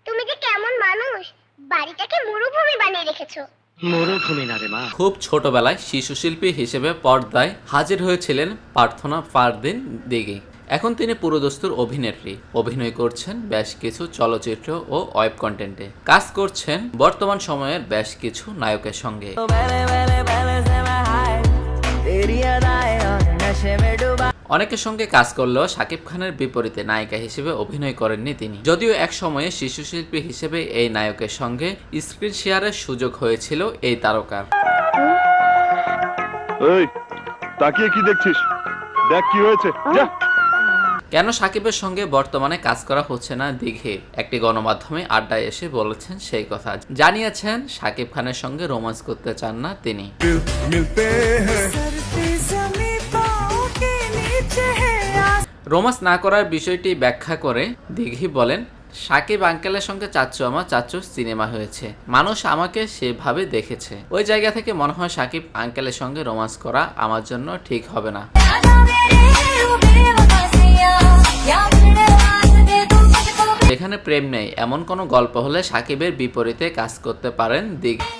তুমি যে কেমন মানুষ, বাড়িটাকে মরুভূমি বানিয়ে রেখেছো। মরুভূমি না রে মা। খুব ছোটবেলায় শিশু শিল্পী হিসেবে পর্দায় হাজির হয়েছিলেন প্রার্থনা ফারদিন দিঘি। এখন তিনি পুরোদস্তুর অভিনেত্রী। অভিনয় করছেন বেশ কিছু চলচ্চিত্র ও ওয়েব কন্টেন্টে। কাজ করছেন বর্তমান সময়ের বেশ কিছু নায়কের সঙ্গে। অনেকের সঙ্গে কাজ করলেও শাকিব খানের বিপরীতে নায়িকা হিসেবে অভিনয় করেননি তিনি। যদিও এক সময়ে শিশু শিল্পী হিসেবে এই নায়কের সঙ্গে স্ক্রিন শেয়ারের সুযোগ হয়েছিল এই তারকার। এই তাকিয়ে কি দেখছিস? দেখ কি হয়েছে, যা। কেন শাকিবের সঙ্গে বর্তমানে কাজ করা হচ্ছে না দিঘে, একটি গণমাধ্যমে আড্ডায় এসে বলেছেন সেই কথা। জানিয়েছেন শাকিব খানের সঙ্গে রোমান্স করতে চান না তিনি। রোমান্স না করার বিষয়টি ব্যাখ্যা করে দিঘি বলেন, শাকিব আঙ্কেলের সঙ্গে চাচ্চু আমার চাচ্চুর সিনেমা হয়েছে, মানুষ আমাকে সেভাবে দেখেছে। ওই জায়গা থেকে মনে হয় শাকিব আঙ্কেলের সঙ্গে রোমান্স করা আমার জন্য ঠিক হবে না। যেখানে প্রেম নেই এমন কোনো গল্প হলে শাকিবের বিপরীতে কাজ করতে পারেন দিঘি।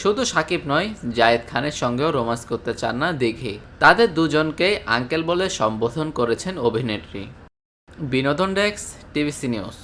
শুধু শাকিব নয়, জায়েদ খানের সঙ্গেও রোমান্স করতে চান না দিঘি। তাদের দুজনকেই আঙ্কেল বলে সম্বোধন করেছেন অভিনেত্রী। বিনোদন ডেস্ক, টিভিসি নিউজ।